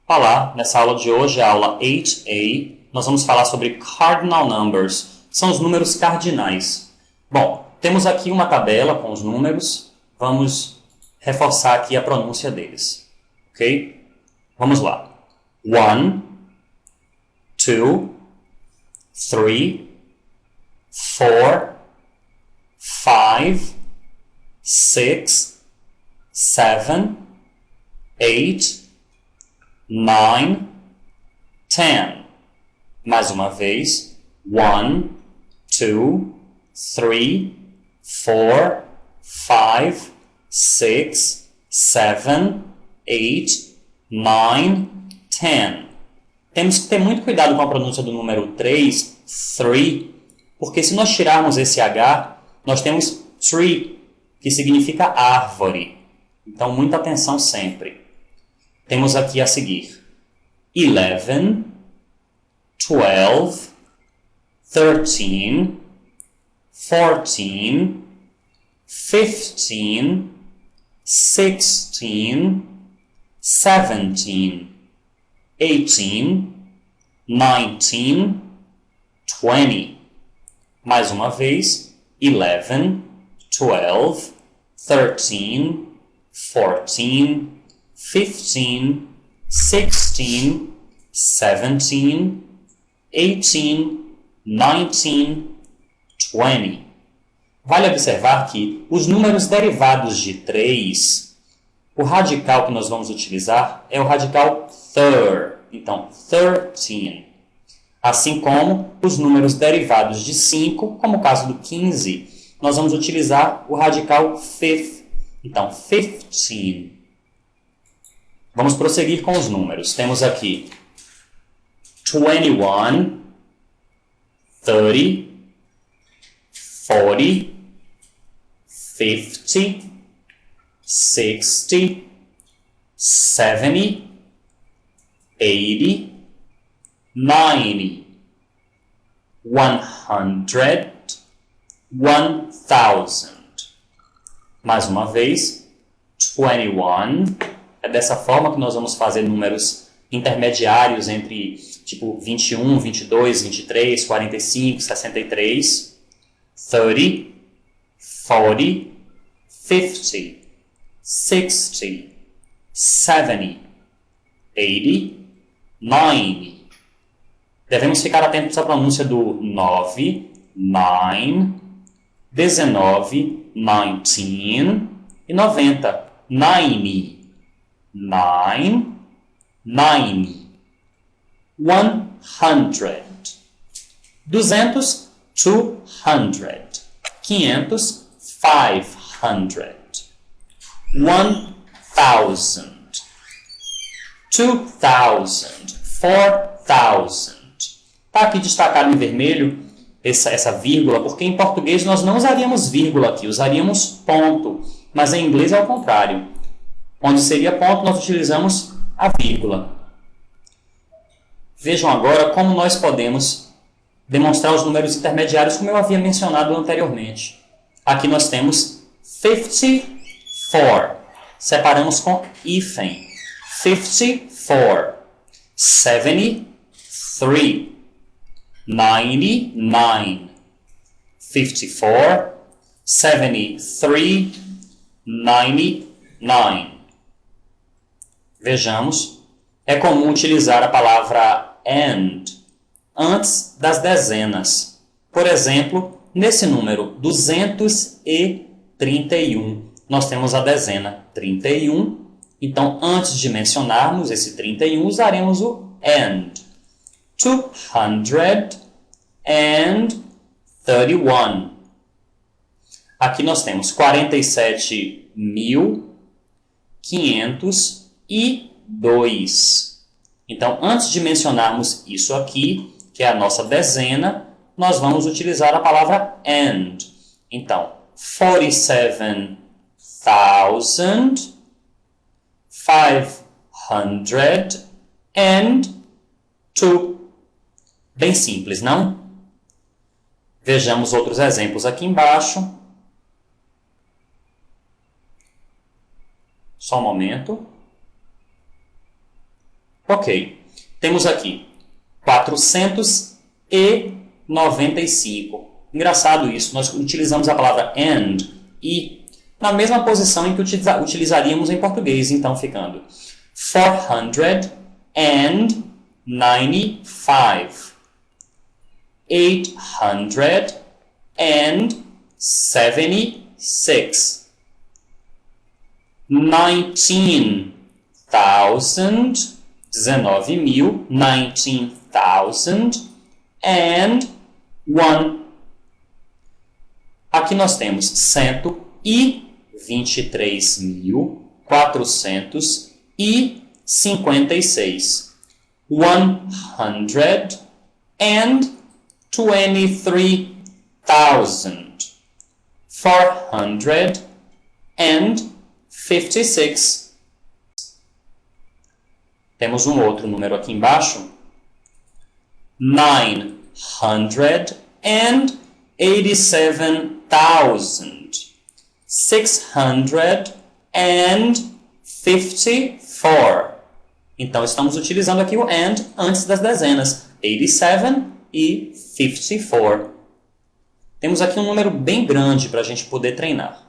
Olá, nessa aula de hoje, a aula 8A, nós vamos falar sobre cardinal numbers, que são os números cardinais. Bom, temos aqui uma tabela com os números, vamos reforçar aqui a pronúncia deles, ok? Vamos lá. 1, 2, 3, 4, 5, 6, 7, 8, 9, 10. Mais uma vez. 1, 2, 3, 4, 5, 6, 7, 8, 9, 10. Temos que ter muito cuidado com a pronúncia do número 3, porque se nós tirarmos esse H, nós temos tree, que significa árvore. Então, muita atenção sempre. Temos aqui a seguir 11, 12, 13, 14, 15, 16, 17, 18, 19, 20. Mais uma vez, 11, 12, 13, 14, 15, 16, 17, 18, 19, 20. Vale observar que os números derivados de 3, o radical que nós vamos utilizar é o radical third, então 13. Assim como os números derivados de 5, como o caso do 15, nós vamos utilizar o radical fifth, então 15. Vamos prosseguir com os números. Temos aqui 21, 30, 40, 50, 60, 70, 80, 90, 100, 1000. Mais uma vez, 21. É dessa forma que nós vamos fazer números intermediários entre, tipo, 21, 22, 23, 45, 63, 30, 40, 50, 60, 70, 80, 90. Devemos ficar atentos à pronúncia do 9, 9, 19, 19 e 90, 90. 9, 90, 100, 200, 200, 500, 500, 1000, 2000, 4000. Está aqui destacado em vermelho essa vírgula, porque em português nós não usaríamos vírgula aqui, usaríamos ponto, mas em inglês é o contrário. Onde seria ponto, nós utilizamos a vírgula. Vejam agora como nós podemos demonstrar os números intermediários, como eu havia mencionado anteriormente. Aqui nós temos 54. Separamos com hífen. 54. 73. 99. 54. 73. 99. Vejamos, é comum utilizar a palavra and antes das dezenas. Por exemplo, nesse número 231, nós temos a dezena 31. Então, antes de mencionarmos esse 31, usaremos o and. 231. Aqui nós temos 47.502. Então, antes de mencionarmos isso aqui, que é a nossa dezena, nós vamos utilizar a palavra and. Então, 47,502. Bem simples, não? Vejamos outros exemplos aqui embaixo. Só um momento. Ok. Temos aqui 495. Engraçado isso. Nós utilizamos a palavra and e na mesma posição em que utilizaríamos em português. Então, ficando 495. 876. 19,000, 19.000, 19,001. Aqui nós temos 123.456. 123,456. Temos um outro número aqui embaixo. 987,654. Então, estamos utilizando aqui o and antes das dezenas. 87 e 54. Temos aqui um número bem grande para a gente poder treinar.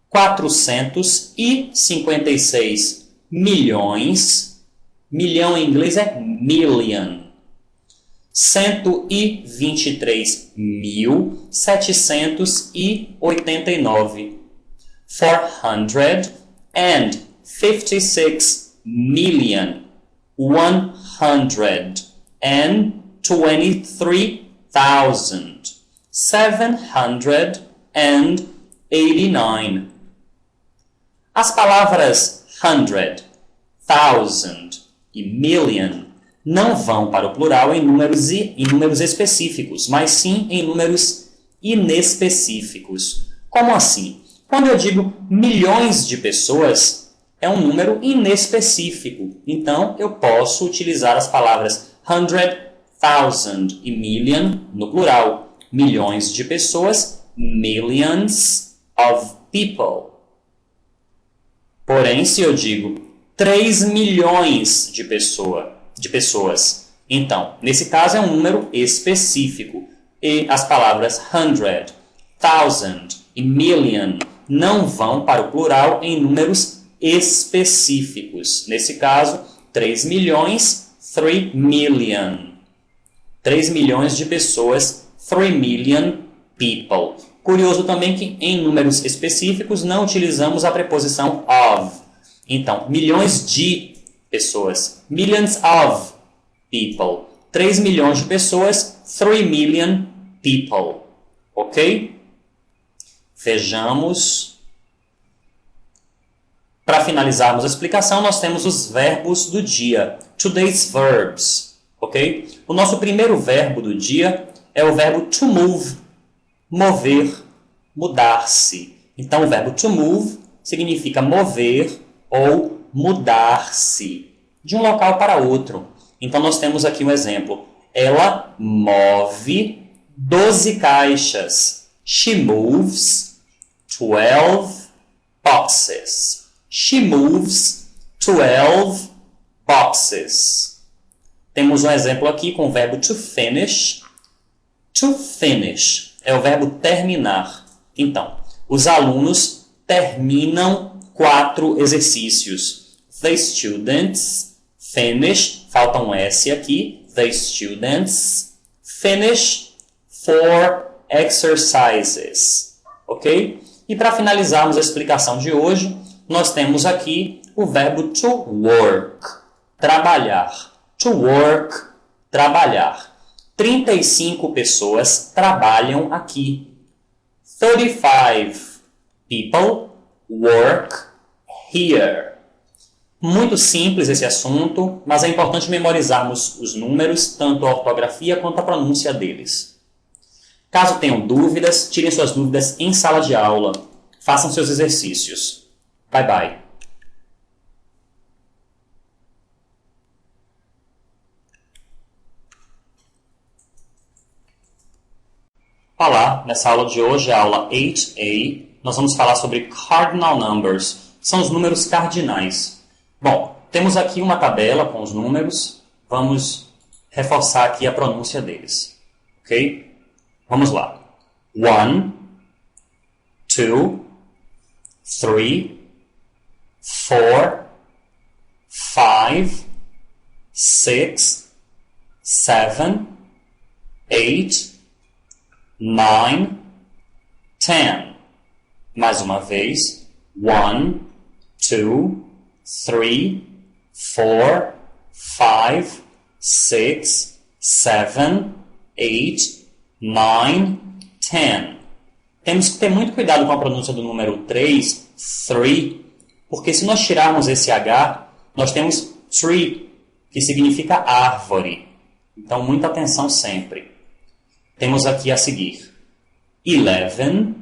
456 milhões. Milhão em inglês é million. 123.789. 456,123,789. As palavras hundred, thousand e million não vão para o plural em números específicos, mas sim em números inespecíficos. Como assim? Quando eu digo milhões de pessoas, é um número inespecífico. Então, eu posso utilizar as palavras hundred, thousand e million no plural. Milhões de pessoas, millions of people. Porém, se eu digo 3 milhões de pessoas, então, nesse caso é um número específico. E as palavras hundred, thousand e million não vão para o plural em números específicos. Nesse caso, 3 milhões, 3 million. 3 milhões de pessoas, 3 million people. Curioso também que em números específicos não utilizamos a preposição of. Então, milhões de pessoas, millions of people. 3 milhões de pessoas, 3 million people. Ok? Vejamos. Para finalizarmos a explicação, nós temos os verbos do dia. Today's verbs. Ok? O nosso primeiro verbo do dia é o verbo to move. Mover, mudar-se. Então, o verbo to move significa mover ou mudar-se de um local para outro. Então, nós temos aqui um exemplo. Ela move 12 caixas. She moves 12 boxes. She moves 12 boxes. Temos um exemplo aqui com o verbo to finish. To finish é o verbo terminar. Então, os alunos terminam 4 exercícios. The students finish, falta um S aqui. The students finish 4 exercises. Ok? E para finalizarmos a explicação de hoje, nós temos aqui o verbo to work, trabalhar. To work, trabalhar. 35 pessoas trabalham aqui. 35 people work here. Muito simples esse assunto, mas é importante memorizarmos os números, tanto a ortografia quanto a pronúncia deles. Caso tenham dúvidas, tirem suas dúvidas em sala de aula. Façam seus exercícios. Bye, bye. Olá, nessa aula de hoje, a aula 8A, nós vamos falar sobre cardinal numbers, que são os números cardinais. Bom, Temos aqui uma tabela com os números. Vamos reforçar aqui a pronúncia deles. Ok? Vamos lá. 1, 2, 3, 4, 5, 6, 7, 8, 9, 10. Mais uma vez. 1, 2, 3, 4, 5, 6, 7, 8, 9, 10. Temos que ter muito cuidado com a pronúncia do número 3, 3, porque se nós tirarmos esse H, nós temos tree, que significa árvore. Então, muita atenção sempre. Temos aqui a seguir 11,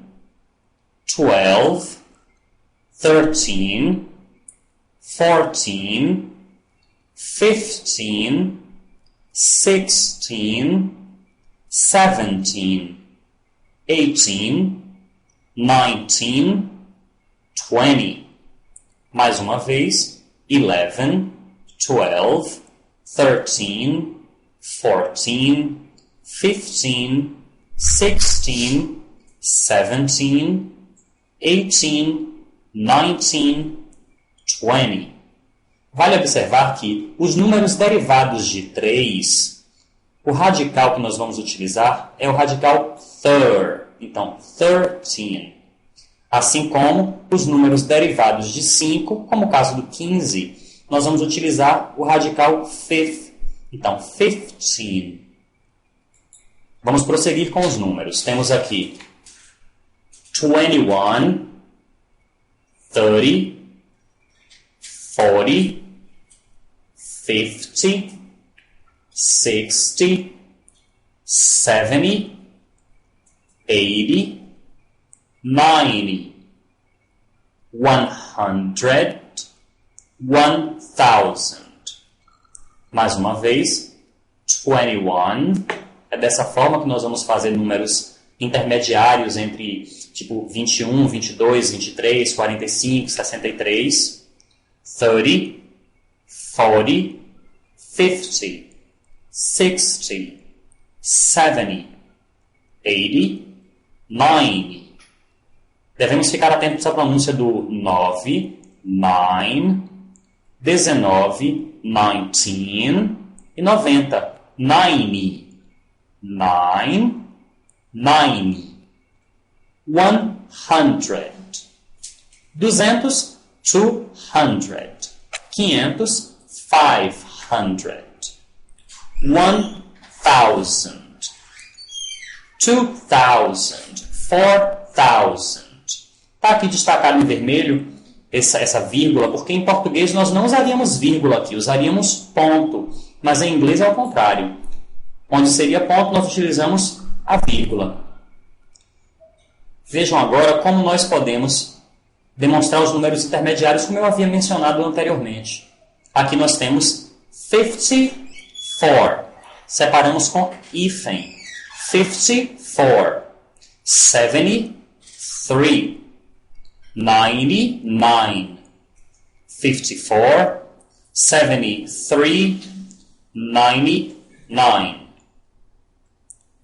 12, 13, 14, 15, 16, 17, 18, 19, 20. Mais uma vez. 11, 12, 13, 14, 15, 16, 17, 18, 19, 20. Vale observar que os números derivados de 3, o radical que nós vamos utilizar é o radical third. Então, 13. Assim como os números derivados de 5, como o caso do 15, nós vamos utilizar o radical fifth. Então, 15. Vamos prosseguir com os números. Temos aqui 21, 30, 40, 50, 60, 70, 80, 90, 100, 1000. Mais uma vez, 21. É dessa forma que nós vamos fazer números intermediários entre tipo 21, 22, 23, 45, 63, 30, 40, 50, 60, 70, 80, 90. Devemos ficar atentos à pronúncia do 9, 9, 19, 19 e 90. 90, 9, 90. 100. 200, 200. 500, 500. 1000. 2000. 4000. Está aqui destacado em vermelho essa vírgula, porque em português nós não usaríamos vírgula aqui, usaríamos ponto. Mas em inglês é o contrário. Onde seria ponto, nós utilizamos a vírgula. Vejam agora como nós podemos demonstrar os números intermediários, como eu havia mencionado anteriormente. Aqui nós temos 54. Separamos com hífen. 54. 73. 99. 54. 73. 99.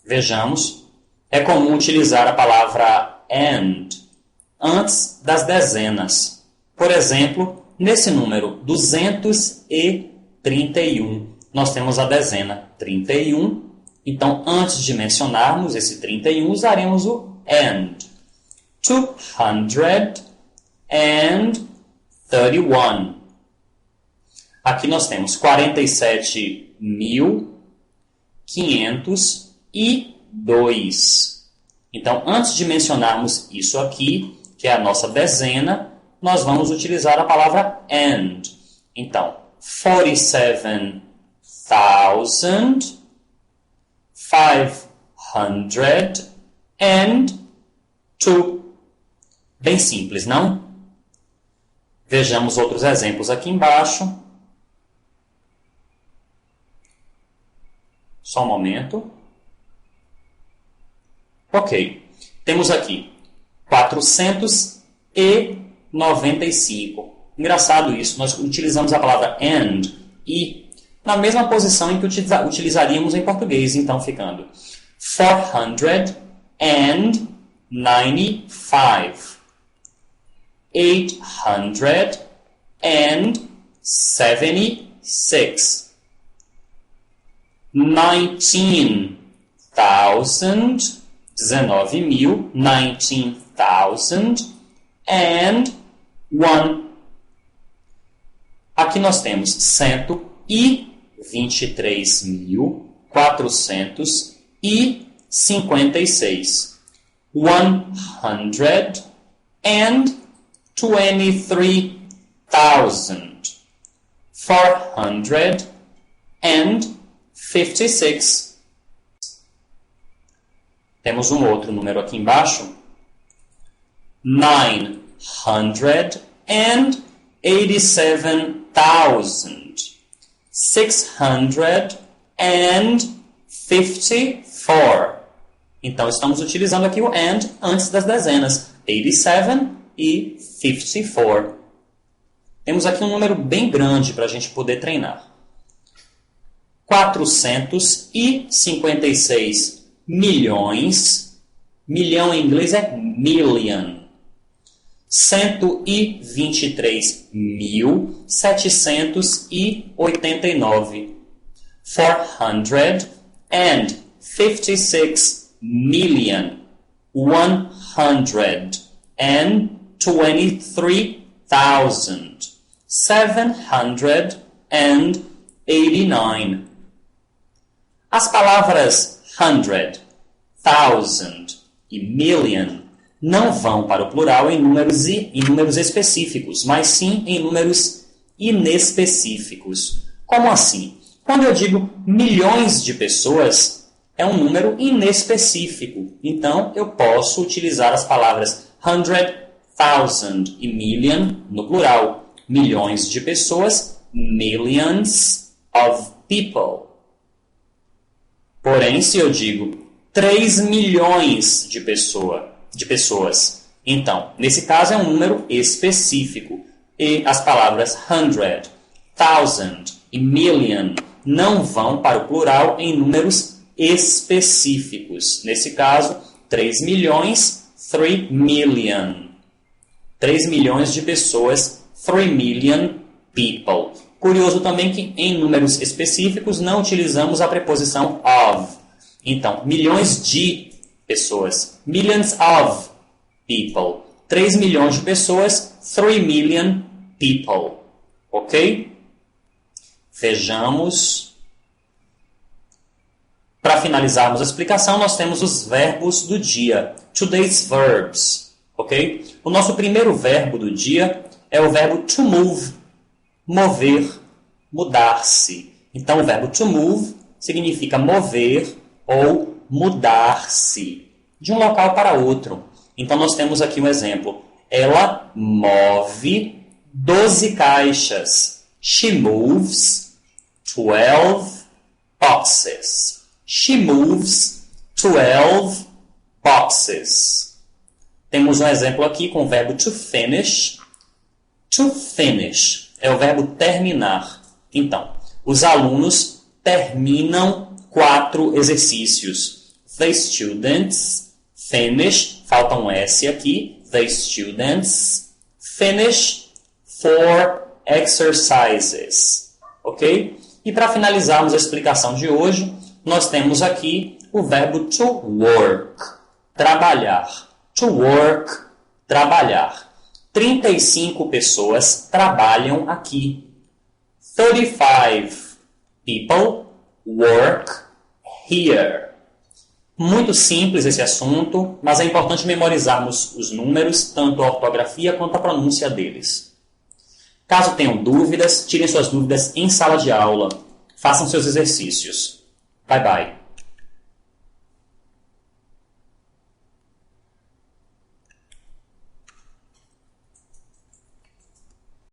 Vejamos. É comum utilizar a palavra and antes das dezenas. Por exemplo, nesse número 231, nós temos a dezena 31. Então, antes de mencionarmos esse 31, usaremos o and. 231. Aqui nós temos 47.502. Então, antes de mencionarmos isso aqui, que é a nossa dezena, nós vamos utilizar a palavra and. Então, 47,502. Bem simples, não? Vejamos outros exemplos aqui embaixo. Só um momento. Ok. Temos aqui 495. Engraçado isso, nós utilizamos a palavra and, e, na mesma posição em que utilizaríamos em português, então ficando 495, 876, 19,000, 19,000, 19,001. Aqui nós temos 123.456. 123,456. Temos um outro número aqui embaixo. 987,654. Então, estamos utilizando aqui o and antes das dezenas. 87 e 54. Temos aqui um número bem grande para a gente poder treinar. 456 milhões. Milhão em inglês é million. 123.789. 456,123,789. As palavras hundred, thousand e million não vão para o plural em números específicos, mas sim em números inespecíficos. Como assim? Quando eu digo milhões de pessoas, é um número inespecífico. Então, eu posso utilizar as palavras hundred, thousand e million no plural. Milhões de pessoas, millions of people. Porém, se eu digo 3 milhões de pessoas, então, nesse caso é um número específico. E as palavras hundred, thousand e million não vão para o plural em números específicos. Nesse caso, 3 milhões, 3 million. 3 milhões de pessoas, 3 million people. Curioso também que em números específicos não utilizamos a preposição of. Então, milhões de pessoas, millions of people. 3 milhões de pessoas, 3 million people. Ok? Vejamos. Para finalizarmos a explicação, nós temos os verbos do dia. Today's verbs. Ok? O nosso primeiro verbo do dia é o verbo to move. Mover, mudar-se. Então, o verbo to move significa mover ou mudar-se de um local para outro. Então, nós temos aqui um exemplo. Ela move 12 caixas. She moves 12 boxes. She moves 12 boxes. Temos um exemplo aqui com o verbo to finish. To finish é o verbo terminar. Então, os alunos terminam 4 exercícios. The students finish, falta um S aqui. The students finish 4 exercises. Ok? E para finalizarmos a explicação de hoje, nós temos aqui o verbo to work, trabalhar. To work, trabalhar. 35 pessoas trabalham aqui. 35 people work here. Muito simples esse assunto, mas é importante memorizarmos os números, tanto a ortografia quanto a pronúncia deles. Caso tenham dúvidas, tirem suas dúvidas em sala de aula. Façam seus exercícios. Bye bye.